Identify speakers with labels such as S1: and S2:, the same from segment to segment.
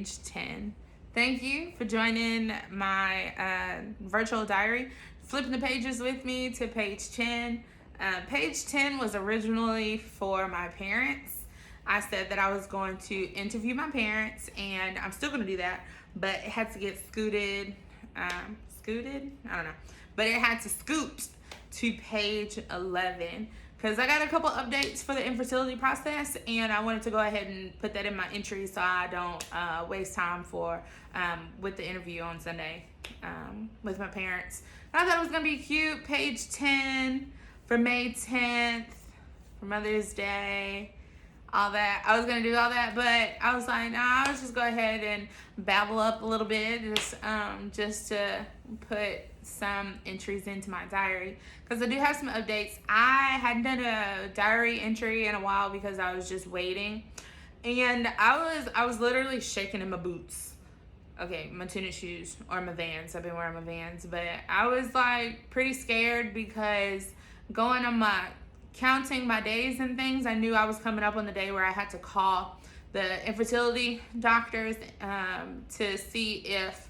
S1: page 10. Thank you for joining my virtual diary, flipping the pages with me to page 10. Page 10 was originally for my parents. I said that I was going to interview my parents, and I'm still going to do that, but it had to get scooted. Scooted? I don't know. But it had to scoot to page 11 because I got a couple updates for the infertility process, and I wanted to go ahead and put that in my entry so I don't waste time for with the interview on Sunday with my parents. And I thought it was going to be cute. Page 10 for May 10th, for Mother's Day, all that. I was going to do all that, but I was like, nah, let's just go ahead and babble up a little bit just to put some entries into my diary because I do have some updates. I hadn't done a diary entry in a while because I was just waiting, and I was literally shaking in my boots. Okay, my tennis shoes or my Vans. I've been wearing my Vans, but I was like pretty scared because going on my counting my days and things, I knew I was coming up on the day where I had to call the infertility doctors to see if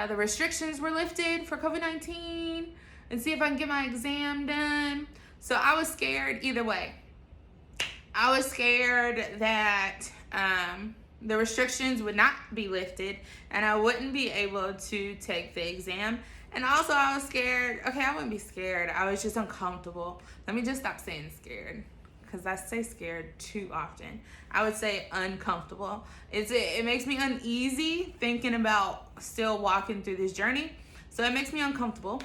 S1: the restrictions were lifted for COVID-19 and see if I can get my exam done. So I was scared either way. I was scared that the restrictions would not be lifted and I wouldn't be able to take the exam. And also I was scared. Okay, I wouldn't be scared. I was just uncomfortable. Let me just stop saying scared because I say scared too often. I would say uncomfortable. It makes me uneasy thinking about still walking through this journey. So it makes me uncomfortable.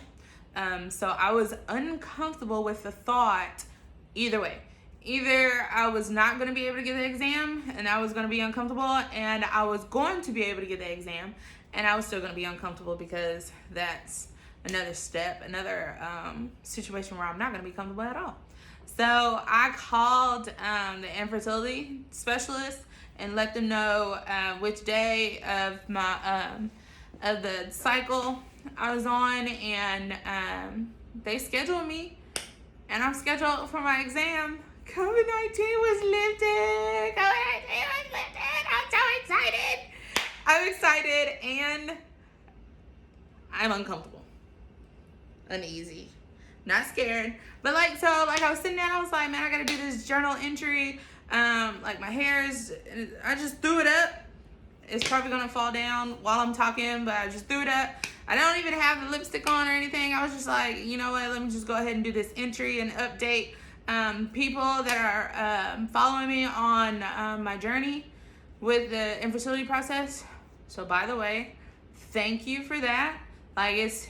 S1: So I was uncomfortable with the thought either way. Either I was not going to be able to get the exam and I was going to be uncomfortable, and I was going to be able to get the exam and I was still going to be uncomfortable because that's another step, another situation where I'm not going to be comfortable at all. So I called the infertility specialist and let them know which day of my of the cycle I was on, and they scheduled me, and I'm scheduled for my exam. COVID-19 was lifted. COVID-19 was lifted. I'm so excited. I'm excited and I'm uncomfortable, uneasy, not scared. But like I was sitting down, I was like, man, I gotta do this journal entry. Like my hair's, I just threw it up. It's probably gonna fall down while I'm talking, but I just threw it up. I don't even have the lipstick on or anything. I was just like, you know what? Let me just go ahead and do this entry and update people that are following me on my journey with the infertility process. So by the way, thank you for that. Like it's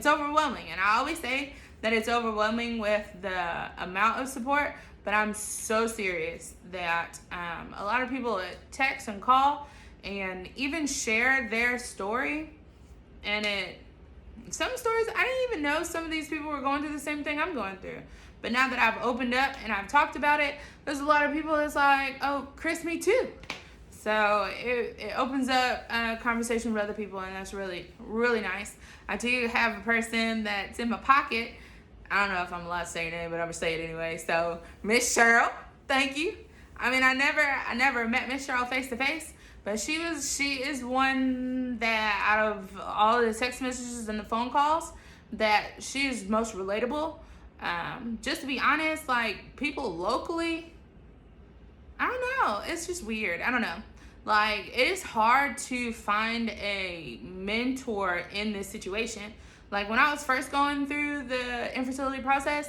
S1: overwhelming, and I always say that it's overwhelming with the amount of support, but I'm so serious that a lot of people text and call and even share their story, and some stories I didn't even know some of these people were going through the same thing I'm going through. But now that I've opened up and I've talked about it, there's a lot of people that's like, oh, Chris, me too. So it opens up a conversation with other people, and that's really, really nice. I do have a person that's in my pocket. I don't know if I'm allowed to say her name, but I'm gonna say it anyway. So Miss Cheryl, thank you. I mean, I never met Miss Cheryl face to face, but she is one that out of all the text messages and the phone calls, that she is most relatable. Just to be honest, like people locally, I don't know. It's just weird. I don't know. Like, it is hard to find a mentor in this situation. Like, when I was first going through the infertility process,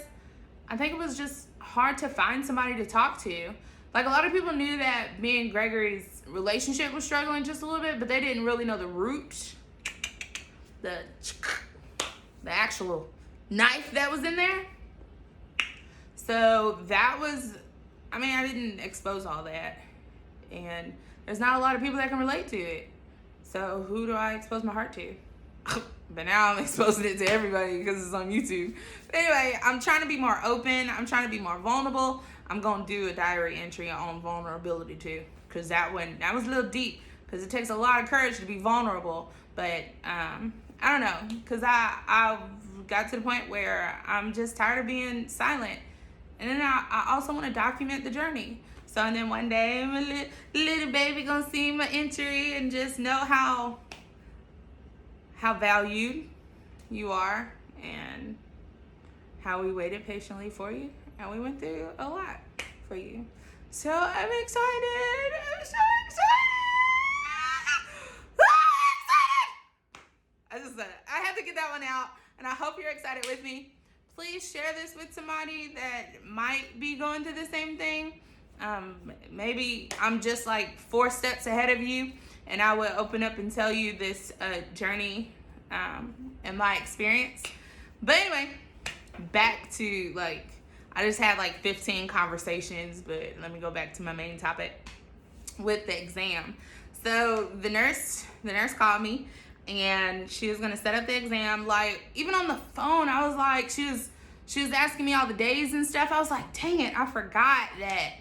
S1: I think it was just hard to find somebody to talk to. Like, a lot of people knew that me and Gregory's relationship was struggling just a little bit, but they didn't really know the root, the actual knife that was in there. So that was, I mean, I didn't expose all that. And there's not a lot of people that can relate to it. So who do I expose my heart to? But now I'm exposing it to everybody because it's on YouTube. But anyway, I'm trying to be more open. I'm trying to be more vulnerable. I'm going to do a diary entry on vulnerability too, because that was a little deep, because it takes a lot of courage to be vulnerable. But I don't know, because I got to the point where I'm just tired of being silent. And then I also want to document the journey. So So and then one day my little baby gonna see my entry and just know how valued you are and how we waited patiently for you and we went through a lot for you. So I'm excited. I'm so excited. I just said it. I had to get that one out, and I hope you're excited with me. Please share this with somebody that might be going through the same thing. Maybe I'm just like 4 steps ahead of you, and I will open up and tell you this journey and my experience. But anyway, back to like, I just had like 15 conversations, but let me go back to my main topic with the exam. So the nurse called me, and she was gonna set up the exam. Like, even on the phone, I was like, she was asking me all the days and stuff. I was like, dang it, I forgot that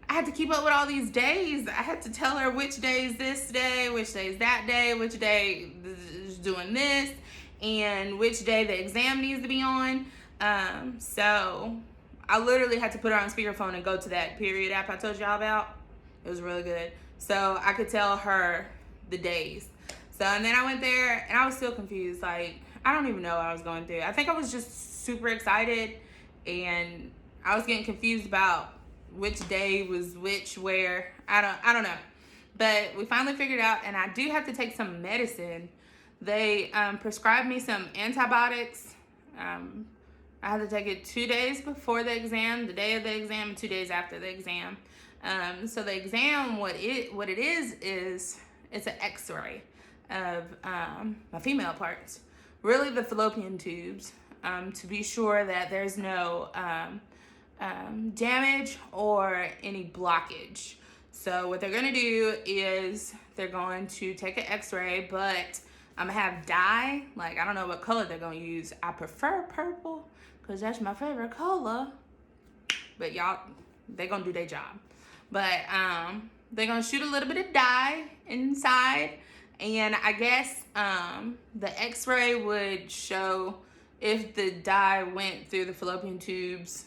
S1: I had to keep up with all these days. I had to tell her which day is this day, which day is that day, which day is doing this, and which day the exam needs to be on. So I literally had to put her on speakerphone and go to that period app I told y'all about. It was really good. So I could tell her the days. So, and then I went there and I was still confused. Like, I don't even know what I was going through. I think I was just super excited, and I was getting confused about which day was which, where. I don't know. But we finally figured out, and I do have to take some medicine. They prescribed me some antibiotics. I had to take it 2 days before the exam, the day of the exam, and 2 days after the exam. So the exam, what it is it's an X-ray of my female parts, really the fallopian tubes, to be sure that there's no damage or any blockage. So what they're gonna do is they're going to take an X-ray, but I'm gonna have dye. Like, I don't know what color they're gonna use. I prefer purple because that's my favorite color. But y'all, they're gonna do their job. But they're gonna shoot a little bit of dye inside, and I guess the X-ray would show if the dye went through the fallopian tubes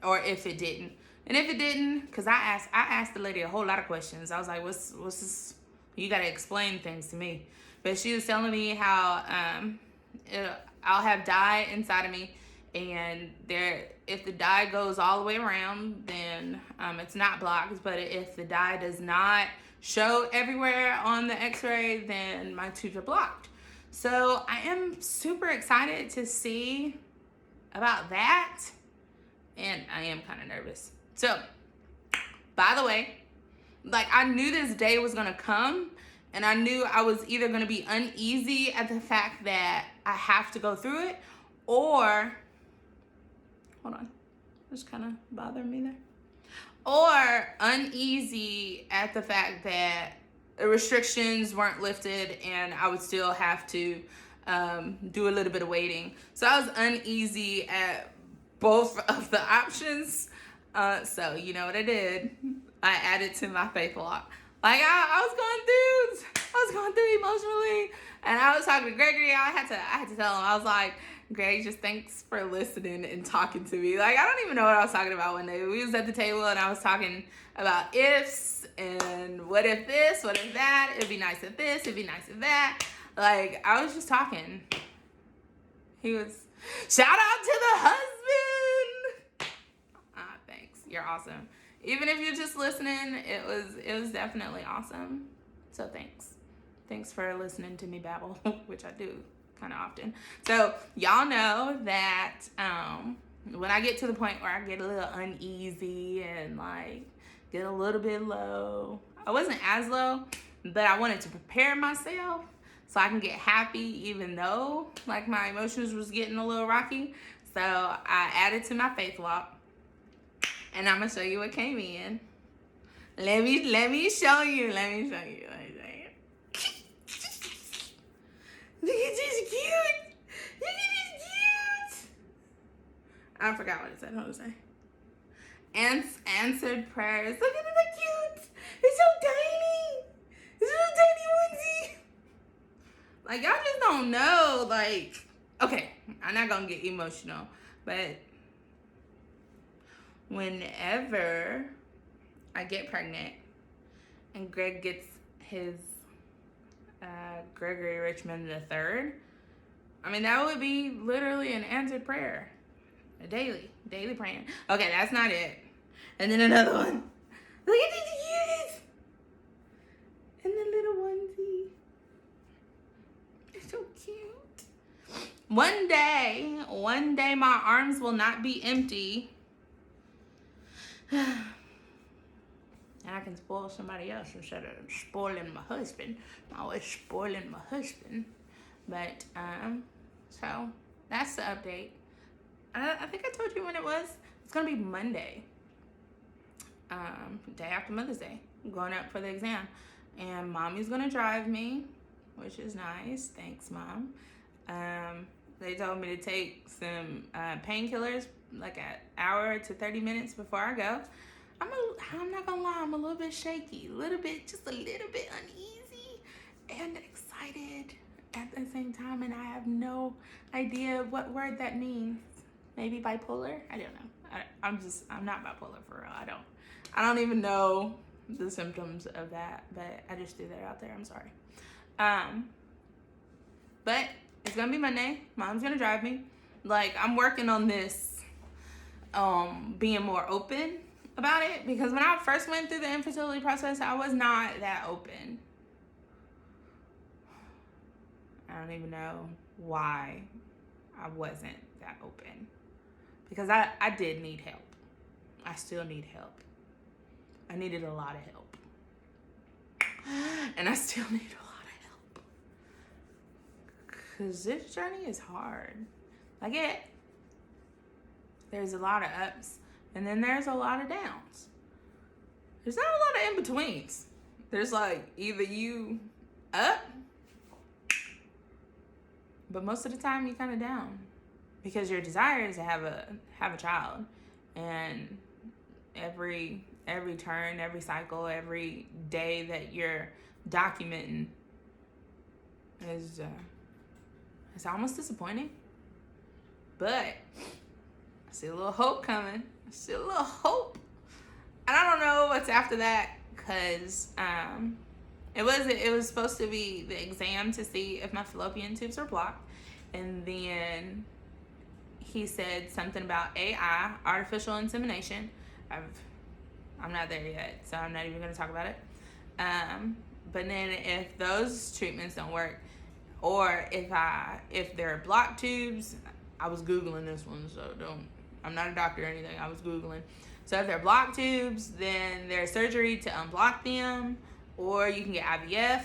S1: or if it didn't. And if it didn't, because I asked the lady a whole lot of questions. I was like, what's this? You gotta explain things to me. But she was telling me how I'll have dye inside of me, and if the dye goes all the way around, then it's not blocked. But if the dye does not show everywhere on the X-ray, then my tubes are blocked. So I am super excited to see about that, and I am kind of nervous. So, by the way, like, I knew this day was gonna come, and I knew I was either gonna be uneasy at the fact that I have to go through it, or, hold on, this kind of bothering me there, or uneasy at the fact that the restrictions weren't lifted and I would still have to do a little bit of waiting. So I was uneasy at both of the options. So you know what I did? I added to my faith walk. Like, I was going through emotionally, and I was talking to Gregory. I had to tell him. I was like, Greg, just thanks for listening and talking to me. Like, I don't even know what I was talking about one day. We was at the table and I was talking about ifs and what if this, what if that, it'd be nice if this, it'd be nice if that. Like, I was just talking. He was, shout out to the husband. Thanks. You're awesome. Even if you're just listening, it was definitely awesome. So thanks. Thanks for listening to me babble, which I do kind of often. So y'all know that when I get to the point where I get a little uneasy and like get a little bit low, I wasn't as low, but I wanted to prepare myself so I can get happy even though like my emotions was getting a little rocky. So I added to my faith walk, and I'm gonna show you what came in. Let me show you. Look at this cute. Look at this cute. I forgot what it said. What was it say? Answered prayers. Look at it, cute. It's so tiny. It's a little tiny onesie. Like, y'all just don't know. Like, okay, I'm not gonna get emotional, but whenever I get pregnant and Greg gets his Gregory Richmond III, I mean, that would be literally an answered prayer. A daily praying. Okay, that's not it. And then another one. Look at these kids. And the little onesie. They're so cute. One day my arms will not be empty. And I can spoil somebody else instead of spoiling my husband. I'm always spoiling my husband. But, so that's the update. I think I told you when it was. It's going to be Monday. Day after Mother's Day. I'm going up for the exam. And Mommy's going to drive me, which is nice. Thanks, Mom. They told me to take some painkillers like an hour to 30 minutes before I go. I'm not gonna lie, I'm a little bit shaky, just a little bit uneasy and excited at the same time, and I have no idea what word that means. Maybe bipolar? I don't know. I'm not bipolar for real. I don't even know the symptoms of that, but I just threw that out there. I'm sorry. But it's gonna be Monday. Mom's gonna drive me. Like, I'm working on this, being more open about it, because when I first went through the infertility process, I was not that open. I don't even know why I wasn't that open, because I did need help. I still need help. I needed a lot of help, and I still need a lot of help, because this journey is hard. There's a lot of ups, and then there's a lot of downs. There's not a lot of in-betweens. There's like either you up, but most of the time you kind of down, because your desire is to have a child, and every turn, every cycle, every day that you're documenting is it's almost disappointing. But I see a little hope coming. I see a little hope. And I don't know what's after that, because it was supposed to be the exam to see if my fallopian tubes were blocked. And then he said something about AI, artificial insemination. I'm not there yet, so I'm not even going to talk about it. But then if those treatments don't work, or if they're blocked tubes, I was Googling this one, so I'm not a doctor or anything. I was Googling. So if they're blocked tubes, then there's surgery to unblock them, or you can get IVF.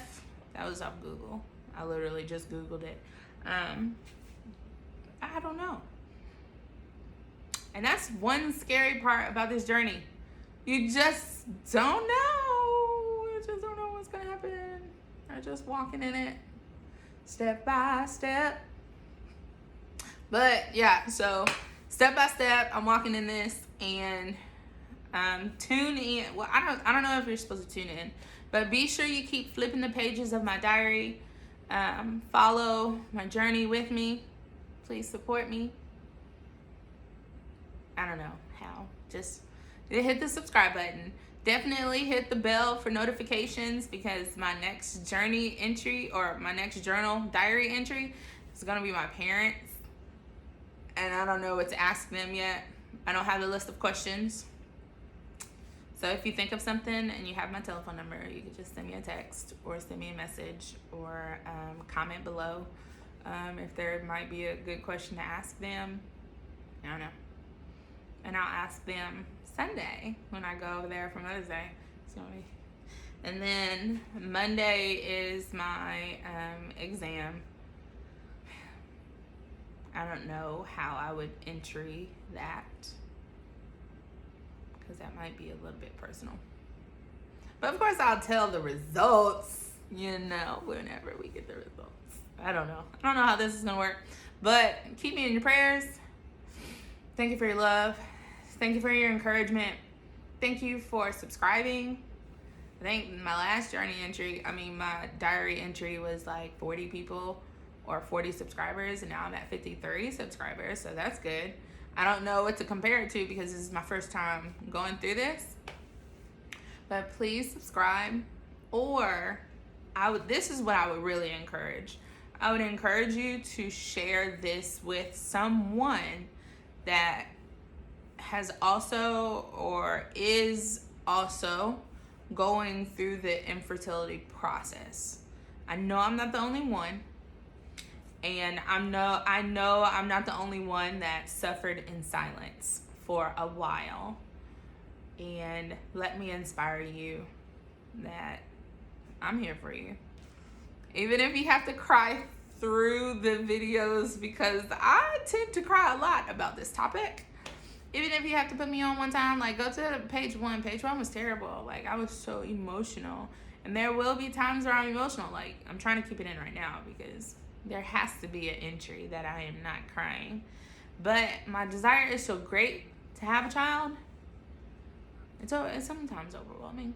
S1: That was off Google. I literally just Googled it. I don't know. And that's one scary part about this journey. You just don't know. You just don't know what's going to happen. You're just walking in it step by step. But yeah, so step by step, I'm walking in this, and tune in. Well, I don't know if you're supposed to tune in, but be sure you keep flipping the pages of my diary. Follow my journey with me. Please support me. I don't know how. Just hit the subscribe button. Definitely hit the bell for notifications, because my next journey entry, or my next journal diary entry, is going to be my parents. And I don't know what to ask them yet. I don't have a list of questions. So if you think of something and you have my telephone number, you can just send me a text or send me a message, or comment below if there might be a good question to ask them. I don't know. And I'll ask them Sunday when I go over there for Mother's Day. And then Monday is my exam. I don't know how I would entry that, because that might be a little bit personal. But of course I'll tell the results, whenever we get the results. I don't know how this is gonna work, but keep me in your prayers. Thank you for your love. Thank you for your encouragement. Thank you for subscribing. I think my last my diary entry was like 40 people or 40 subscribers, and now I'm at 53 subscribers, so that's good. I don't know what to compare it to, because this is my first time going through this. But please subscribe, or this is what I would really encourage. I would encourage you to share this with someone that has also or is also going through the infertility process. I know I'm not the only one, and I know I'm not the only one that suffered in silence for a while. And let me inspire you that I'm here for you. Even if you have to cry through the videos, because I tend to cry a lot about this topic. Even if you have to put me on one time, like, go to page 1. Page 1 was terrible. Like, I was so emotional. And there will be times where I'm emotional. Like, I'm trying to keep it in right now because there has to be an entry that I am not crying. But my desire is so great to have a child. It's sometimes overwhelming.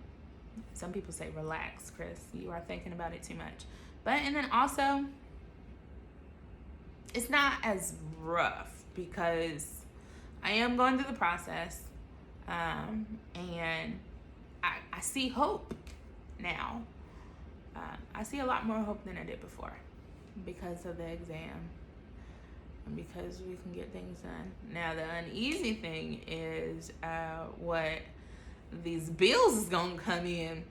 S1: Some people say, relax, Chris. You are thinking about it too much. And then also, it's not as rough because I am going through the process. And I see hope now. I see a lot more hope than I did before because of the exam and because we can get things done. Now, the uneasy thing is what these bills is gonna come in.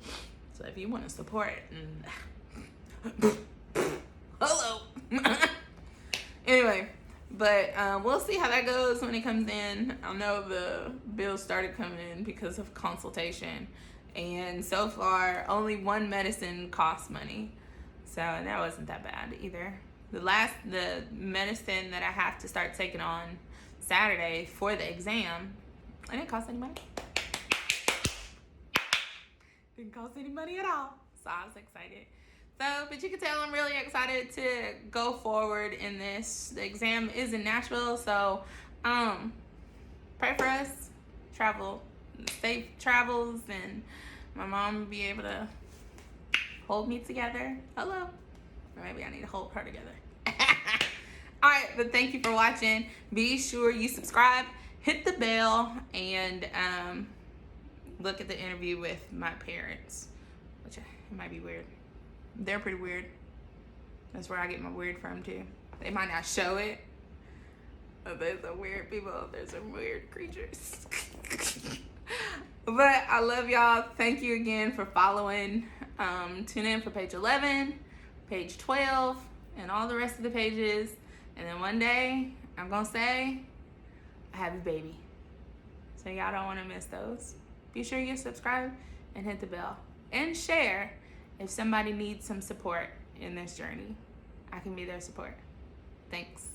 S1: So if you want to support, hello. Anyway, but we'll see how that goes when it comes in. I know the bills started coming in because of consultation, and so far only one medicine costs money, so that wasn't that bad either. The medicine that I have to start taking on Saturday for the exam, it didn't cost any money. Didn't cost any money at all. So I was excited. But you can tell I'm really excited to go forward in this. The exam is in Nashville, so pray for us. Safe travels, and my mom will be able to hold me together. Hello. Or maybe I need to hold her together. All right, but thank you for watching. Be sure you subscribe, hit the bell, and look at the interview with my parents, which it might be weird. They're pretty weird. That's where I get my weird from too. They might not show it, but there's some weird people. There's some weird creatures. But I love y'all. Thank you again for following. Tune in for page 11, page 12, and all the rest of the pages. And then one day, I'm gonna say, I have a baby. So y'all don't wanna miss those. Be sure you subscribe and hit the bell. And share if somebody needs some support in this journey. I can be their support. Thanks.